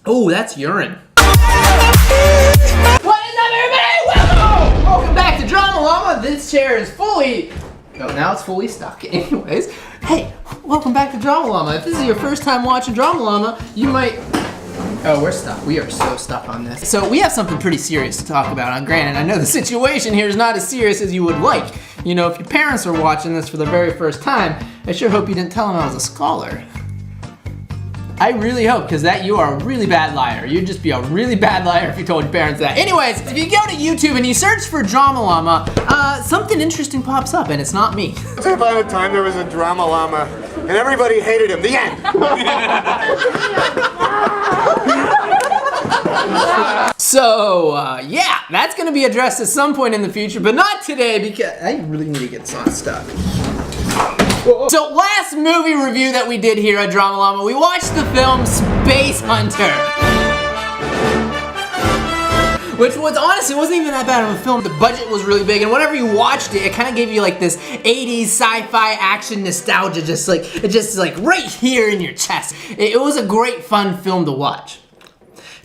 Oh, that's urine. What is up, everybody? Welcome back to Drama Llama. This chair is fully... Oh, now it's fully stuck. Anyways, hey, welcome back to Drama Llama. If this is your first time watching Drama Llama, you might... Oh, we're stuck. We are so stuck on this. So we have something pretty serious to talk about. And granted, I know the situation here is not as serious as you would like. You know, if your parents are watching this for the very first time, I sure hope you didn't tell them I was a scholar. I really hope, because you are a really bad liar. You'd just be a really bad liar if you told your parents that. Anyways, if you go to YouTube and you search for Drama Llama, something interesting pops up, and it's not me. Once upon a time, there was a Drama Llama, and everybody hated him. The end. So, yeah, that's gonna be addressed at some point in the future, but not today, because I really need to get this unstuck. So last movie review that we did here at Drama Llama, we watched the film Space Hunter. Which was, honestly, wasn't even that bad of a film. The budget was really big, and whenever you watched it, it kind of gave you like this 80s sci-fi action nostalgia, just like right here in your chest. It was a great fun film to watch.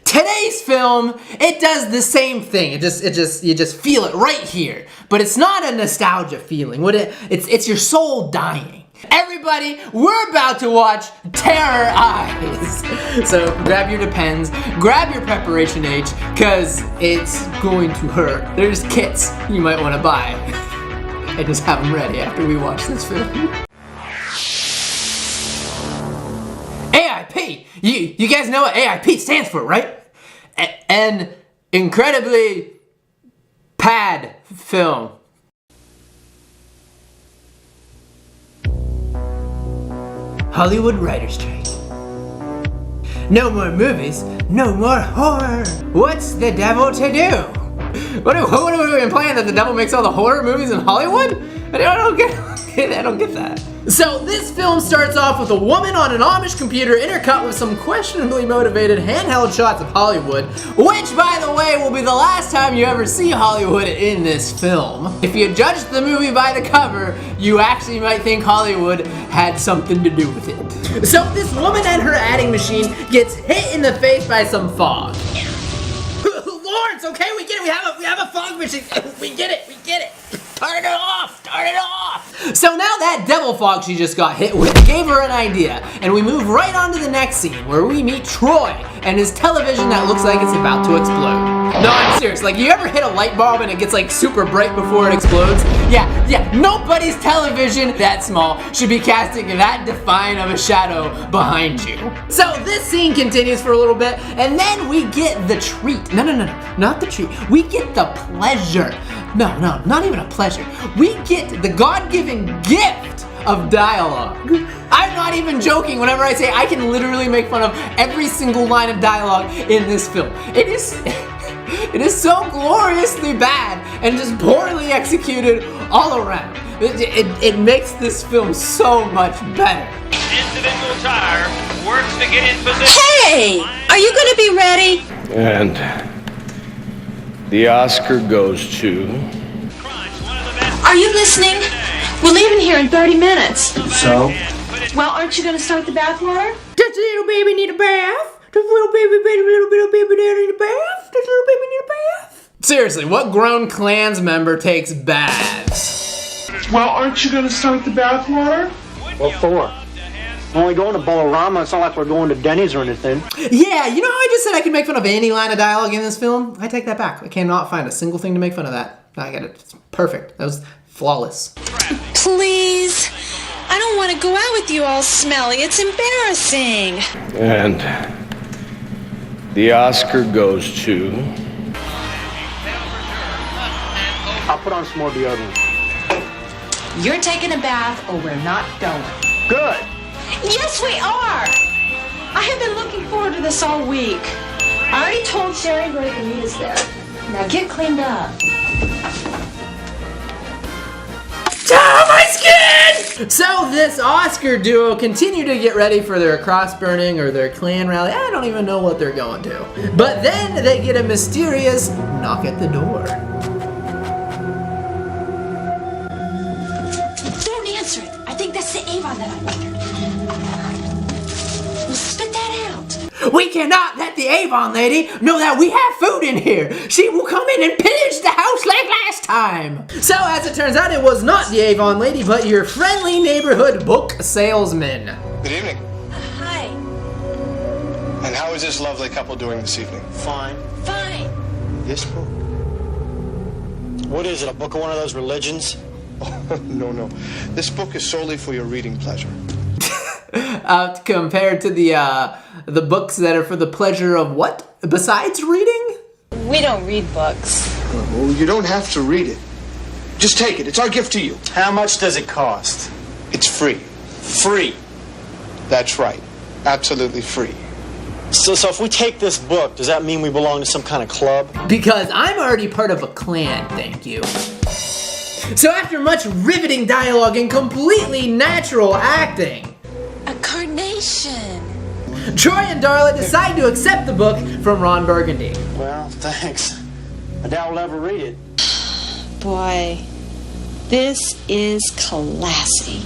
Today's film, it does the same thing. You just feel it right here. But it's not a nostalgia feeling. It's your soul dying. Everybody, we're about to watch Terror Eyes. So grab your Depends, grab your Preparation H, cause it's going to hurt. There's kits you might want to buy. And just have them ready after we watch this film. AIP! You guys know what AIP stands for, right? An incredibly pad film. Hollywood writer's strike. No more movies, no more horror. What's the devil to do? What are we implying, that the devil makes all the horror movies in Hollywood? I don't get that. So this film starts off with a woman on an Amish computer intercut with some questionably motivated handheld shots of Hollywood, which, by the way, will be the last time you ever see Hollywood in this film. If you judge the movie by the cover, you actually might think Hollywood had something to do with it. So this woman and her adding machine gets hit in the face by some fog. Lawrence, okay, we get it. We have a fog machine. We get it. Turn it off. So now that devil fog she just got hit with gave her an idea, and we move right on to the next scene where we meet Troy and his television that looks like it's about to explode. No, I'm serious. Like, you ever hit a light bulb and it gets like super bright before it explodes? Yeah. Nobody's television that small should be casting that defiant of a shadow behind you. So this scene continues for a little bit, and then we get the treat. No, not the treat. We get the pleasure. No, not even a pleasure. We get the God-given gift of dialogue. I'm not even joking whenever I say I can literally make fun of every single line of dialogue in this film. It is so gloriously bad and just poorly executed all around. It makes this film so much better. Individual tire works to get in position. Hey, are you going to be ready? And the Oscar goes to... Are you listening? We're leaving here in 30 minutes. So? Well, aren't you going to start the bath water? Does the little baby need a bath? Does the little baby need a bath? Does the little baby need a bath? Seriously, what grown Klans member takes baths? Well, aren't you going to start the bath water? What for? We're only going to Bolorama. It's not like we're going to Denny's or anything. Yeah, you know how I just said I could make fun of any line of dialogue in this film? I take that back. I cannot find a single thing to make fun of that. I get it. It's perfect. That was flawless. Please. I don't want to go out with you all smelly. It's embarrassing. And the Oscar goes to... I'll put on some more deodorant. You're taking a bath or we're not going. Good. Yes, we are. I have been looking forward to this all week. I already told Sherry where to meet us there. Now get cleaned up. Ah, my skin! So this Oscar duo continue to get ready for their cross burning or their Klan rally. I don't even know what they're going to. But then they get a mysterious knock at the door. Don't answer it. I think that's the Avon that I ordered. Well, spit that out. We cannot let the Avon lady know that we have food in here. She will come in and pillage the house like last time. So as it turns out, it was not the Avon lady, but your friendly neighborhood book salesman. Good evening. Hi. And how is this lovely couple doing this evening? Fine. Fine. This book? What is it, a book of one of those religions? Oh, no. This book is solely for your reading pleasure. Compared to the books that are for the pleasure of what? Besides reading? We don't read books. Well, you don't have to read it. Just take it. It's our gift to you. How much does it cost? It's free. Free. That's right. Absolutely free. So if we take this book, does that mean we belong to some kind of club? Because I'm already part of a clan, thank you. So after much riveting dialogue and completely natural acting, A carnation. Troy and Darla decide to accept the book from Ron Burgundy. Well, thanks. I doubt we'll ever read it. Boy, this is classy.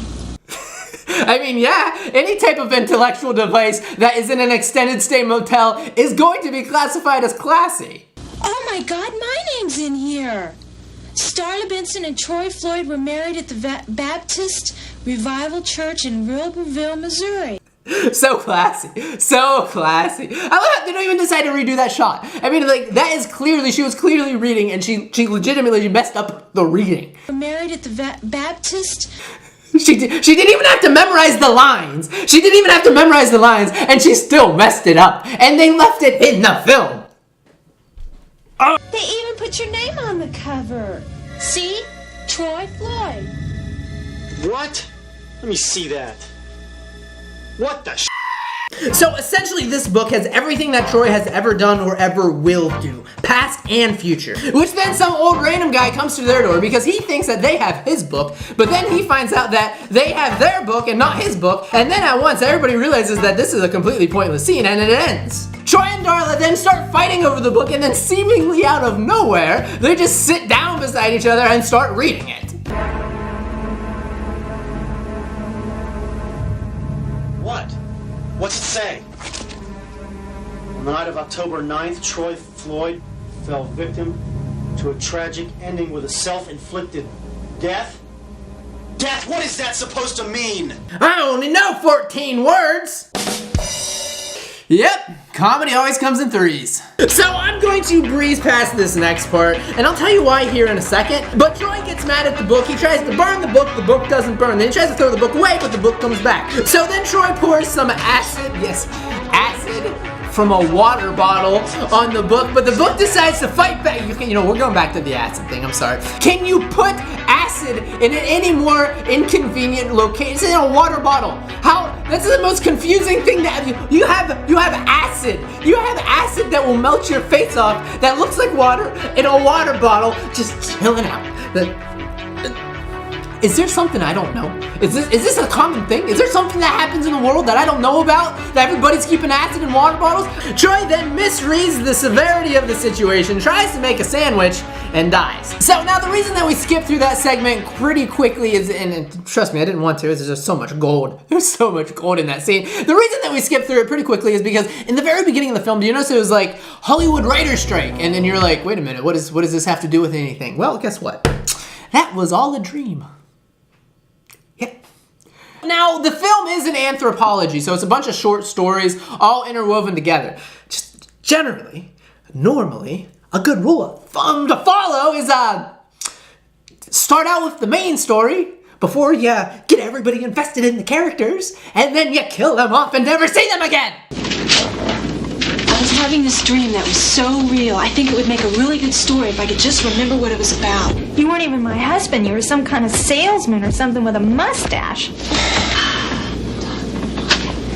I mean, yeah, any type of intellectual device that is in an extended stay motel is going to be classified as classy. Oh my God, my name's in here. Starla Benson and Troy Floyd were married at the Baptist Revival Church in Wilburville, Missouri. So classy. So classy. I love how they don't even decide to redo that shot. I mean, like, that is clearly, she was clearly reading and she legitimately messed up the reading. Were married at the Baptist... She didn't even have to memorize the lines. She didn't even have to memorize the lines, and she still messed it up. And they left it in the film. Oh. They even put your name on the cover. See? Troy Floyd. What? Let me see that. What the So essentially this book has everything that Troy has ever done or ever will do, past and future. Which then some old random guy comes to their door because he thinks that they have his book, but then he finds out that they have their book and not his book, and then at once everybody realizes that this is a completely pointless scene and it ends. Troy and Darla then start fighting over the book, and then seemingly out of nowhere, they just sit down beside each other and start reading it. What? What's it say? On the night of October 9th, Troy Floyd fell victim to a tragic ending with a self-inflicted death? Death? What is that supposed to mean? I only know 14 words! Yep, comedy always comes in threes. So I'm going to breeze past this next part, and I'll tell you why here in a second. But Troy gets mad at the book, he tries to burn the book doesn't burn. Then he tries to throw the book away, but the book comes back. So then Troy pours some acid, yes, acid from a water bottle on the book, but the book decides to fight back. You know, we're going back to the acid thing, I'm sorry. Can you put acid in any more inconvenient location? It's in a water bottle. How? That's the most confusing thing to have. You have acid. You have acid that will melt your face off that looks like water in a water bottle just chilling out. Is there something I don't know? Is this a common thing? Is there something that happens in the world that I don't know about? That everybody's keeping acid in water bottles? Troy then misreads the severity of the situation, tries to make a sandwich, and dies. So now the reason that we skip through that segment pretty quickly is, and trust me, I didn't want to, there's just so much gold. There's so much gold in that scene. The reason that we skip through it pretty quickly is because in the very beginning of the film, do you notice it was like Hollywood writer's strike? And then you're like, wait a minute, what does this have to do with anything? Well, guess what? That was all a dream. Now, the film is an anthropology, so it's a bunch of short stories all interwoven together. Just generally, normally, a good rule of thumb to follow is start out with the main story before you get everybody invested in the characters, and then you kill them off and never see them again. I was having this dream that was so real. I think it would make a really good story if I could just remember what it was about. You weren't even my husband. You were some kind of salesman or something with a mustache.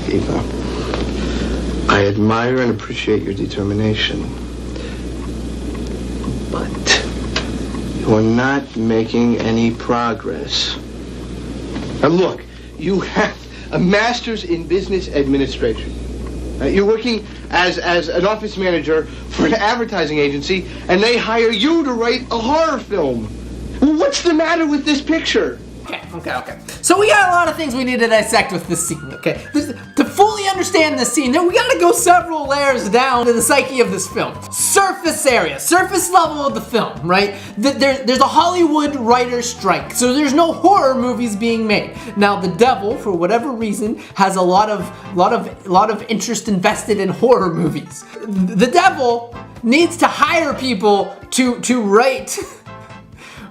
Eva, I admire and appreciate your determination, but you're not making any progress. Now look, you have a master's in business administration. You're working as an office manager for an advertising agency, and they hire you to write a horror film. What's the matter with this picture? Okay. So we got a lot of things we need to dissect with this scene, okay? To fully understand this scene, we gotta go several layers down to the psyche of this film. Surface area, surface level of the film, right? There's a Hollywood writer's strike, so there's no horror movies being made. Now, the devil, for whatever reason, has a lot of interest invested in horror movies. The devil needs to hire people to write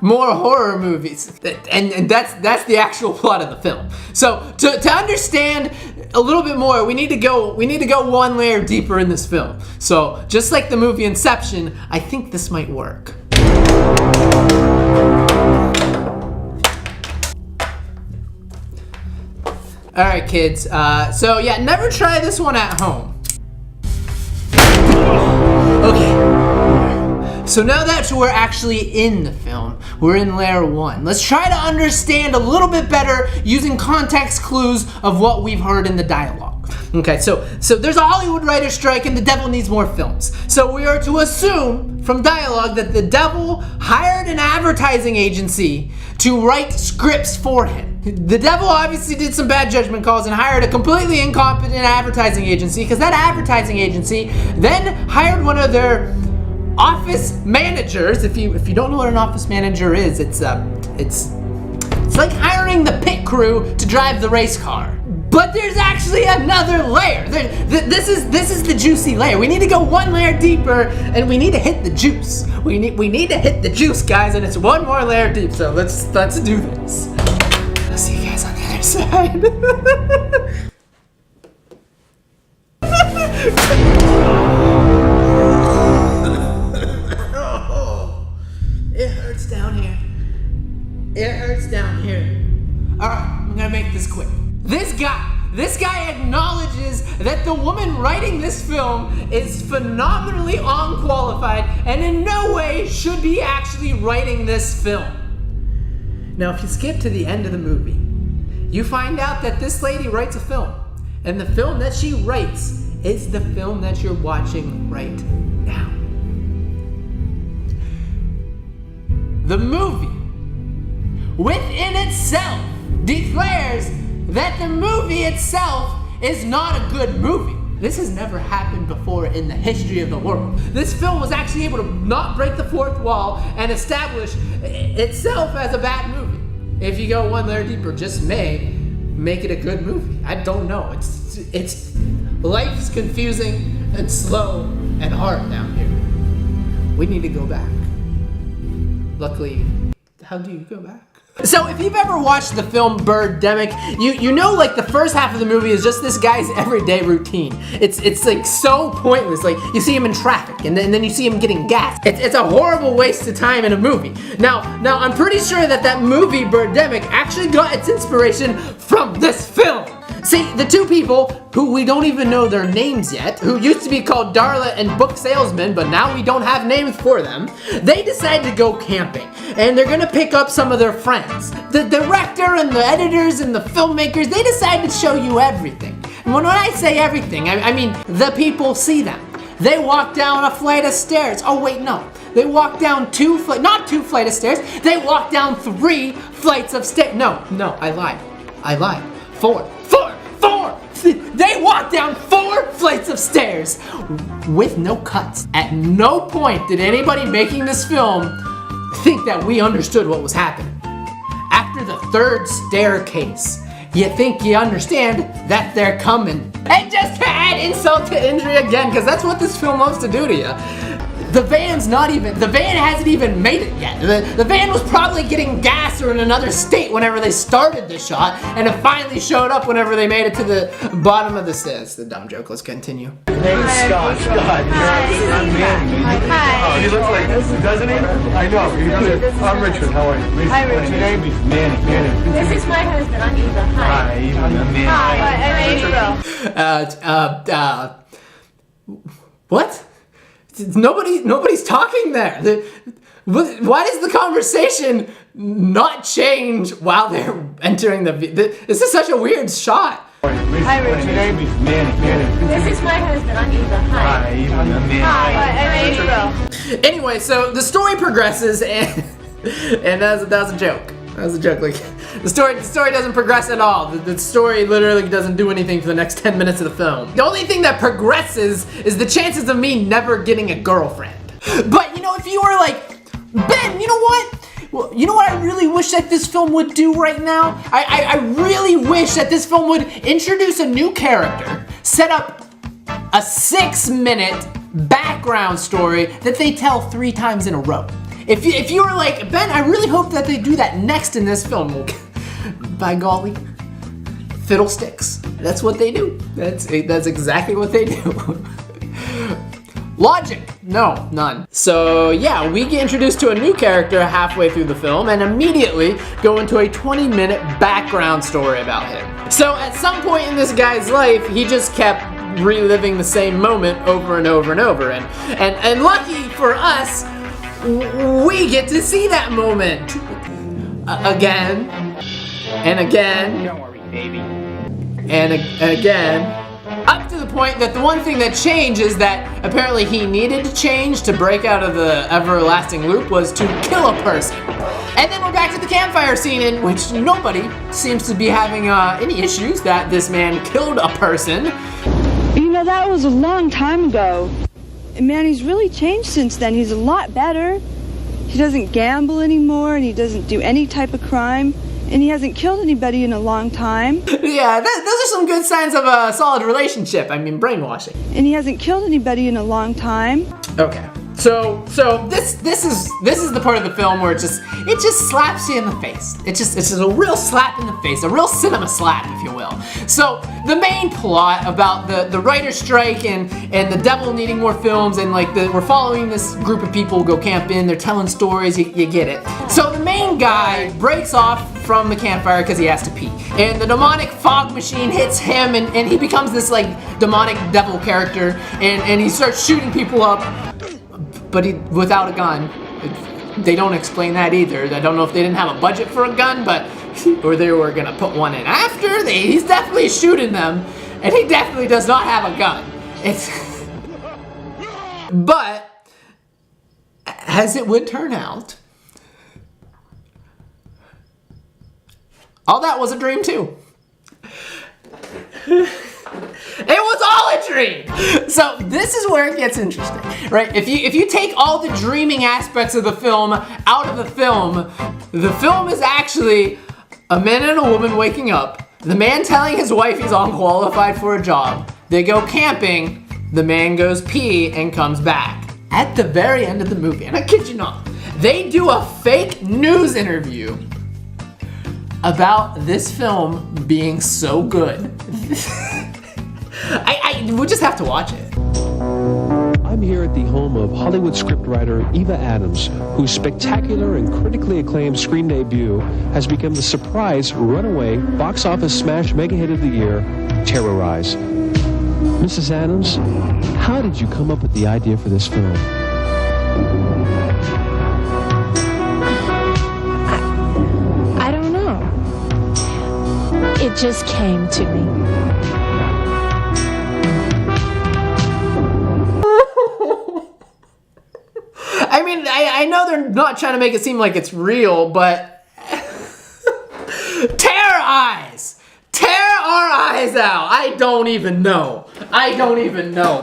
more horror movies, and that's the actual plot of the film. So to understand a little bit more, we need to go one layer deeper in this film. So just like the movie Inception, I think this might work. All right, kids. So yeah, never try this one at home. Okay. So now that we're actually in the film, we're in layer 1. Let's try to understand a little bit better using context clues of what we've heard in the dialogue. Okay, so there's a Hollywood writer's strike and the devil needs more films. So we are to assume from dialogue that the devil hired an advertising agency to write scripts for him. The devil obviously did some bad judgment calls and hired a completely incompetent advertising agency, because that advertising agency then hired one of their office managers. If you don't know what an office manager is, it's like hiring the pit crew to drive the race car. But there's actually another layer. This is the juicy layer. We need to go one layer deeper, and we need to hit the juice. We need to hit the juice, guys, and it's one more layer deep. So let's do this. I'll see you guys on the other side. It hurts down here. It hurts down here. All right, I'm gonna make this quick. This guy acknowledges that the woman writing this film is phenomenally unqualified and in no way should be actually writing this film. Now, if you skip to the end of the movie, you find out that this lady writes a film, and the film that she writes is the film that you're watching right now. The movie, within itself, declares that the movie itself is not a good movie. This has never happened before in the history of the world. This film was actually able to not break the fourth wall and establish itself as a bad movie. If you go one layer deeper, just may make it a good movie. I don't know. It's life's confusing and slow and hard down here. We need to go back. Luckily, how do you go back? So if you've ever watched the film Birdemic, you know, like, the first half of the movie is just this guy's everyday routine. It's like so pointless. Like, you see him in traffic and then you see him getting gas. It's a horrible waste of time in a movie. Now I'm pretty sure that movie Birdemic actually got its inspiration from this film. See, the two people who we don't even know their names yet, who used to be called Darla and Book Salesman, but now we don't have names for them, they decide to go camping, and they're gonna pick up some of their friends. The director and the editors and the filmmakers, they decide to show you everything. And when I say everything, I mean the people see them. They walk down a flight of stairs. Oh wait, no. They walk down not two flights of stairs, they walk down 3 flights of stairs. No, I lied. 4. They walked down 4 flights of stairs with no cuts. At no point did anybody making this film think that we understood what was happening. After the 3rd staircase, you think you understand that they're coming. And just to add insult to injury again, because that's what this film loves to do to you, the van hasn't even made it yet. The van was probably getting gas or in another state whenever they started the shot, and it finally showed up whenever they made it to the bottom of the stairs. The dumb joke, let's continue. His name's Scott. Scott. Hi. Oh, he looks like this, doesn't he? I know. I'm Richard. How are you? Hi, Richard. What's your name? Manny. This is my husband. I'm Eva. Hi. Eva. Manny. Hi. I'm April. What? Nobody's talking there. Why does the conversation not change while they're entering this is such a weird shot. Hi, Richard. What's your name? Manny. This is my husband. I'm Eva. Hi. Eva. Manny. Hi. I'm April. Anyway, so the story progresses, and that was a joke. That was a joke. Like, the story doesn't progress at all. The story literally doesn't do anything for the next 10 minutes of the film. The only thing that progresses is the chances of me never getting a girlfriend. But, you know, if you were like, Ben, you know what? Well, you know what I really wish that this film would do right now? I really wish that this film would introduce a new character, set up a 6-minute background story that they tell 3 times in a row. If you were like, Ben, I really hope that they do that next in this film. Well, by golly, fiddlesticks. That's what they do. That's exactly what they do. Logic, no, none. So yeah, we get introduced to a new character halfway through the film and immediately go into a 20-minute background story about him. So at some point in this guy's life, he just kept reliving the same moment over and over and over. And lucky for us, we get to see that moment again and again. Don't worry, baby. And again. Up to the point that the one thing that changed is that apparently he needed to change to break out of the everlasting loop was to kill a person. And then we're back to the campfire scene in which nobody seems to be having any issues that this man killed a person. You know, that was a long time ago. And man, he's really changed since then. He's a lot better. He doesn't gamble anymore and he doesn't do any type of crime. And he hasn't killed anybody in a long time. Yeah, those are some good signs of a solid relationship. I mean, brainwashing. And he hasn't killed anybody in a long time. Okay, so this is the part of the film where it just slaps you in the face. It's just a real slap in the face, a real cinema slap, if you will. So the main plot about the writer's strike and the devil needing more films and like we're following this group of people who go camping. They're telling stories. You get it. So the main guy breaks off from the campfire because he has to pee. And the demonic fog machine hits him and he becomes this like demonic devil character and he starts shooting people up, but without a gun. They don't explain that either. I don't know if they didn't have a budget for a gun, or they were gonna put one in after. He's definitely shooting them and he definitely does not have a gun. But as it would turn out, all that was a dream too. It was all a dream! So this is where it gets interesting, right? If you take all the dreaming aspects of the film out of the film is actually a man and a woman waking up, the man telling his wife he's unqualified for a job, they go camping, the man goes pee and comes back. At the very end of the movie, and I kid you not, they do a fake news interview about this film being so good. We'll just have to watch it. I'm here at the home of Hollywood scriptwriter Eva Adams, whose spectacular and critically acclaimed screen debut has become the surprise runaway box office smash mega hit of the year, Terrorize. Mrs. Adams, how did you come up with the idea for this film? I don't know. It just came to me. I mean, I know they're not trying to make it seem like it's real, but tear our eyes! Tear our eyes out! I don't even know.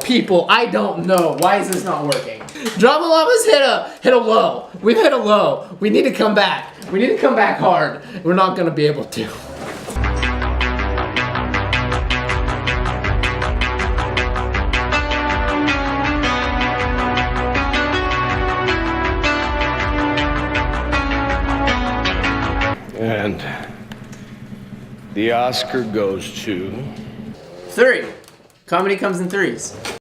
People, I don't know. Why is this not working? Drama Llama's hit a low. We've hit a low. We need to come back. We need to come back hard. We're not gonna be able to. And the Oscar goes to... 3. Comedy comes in threes.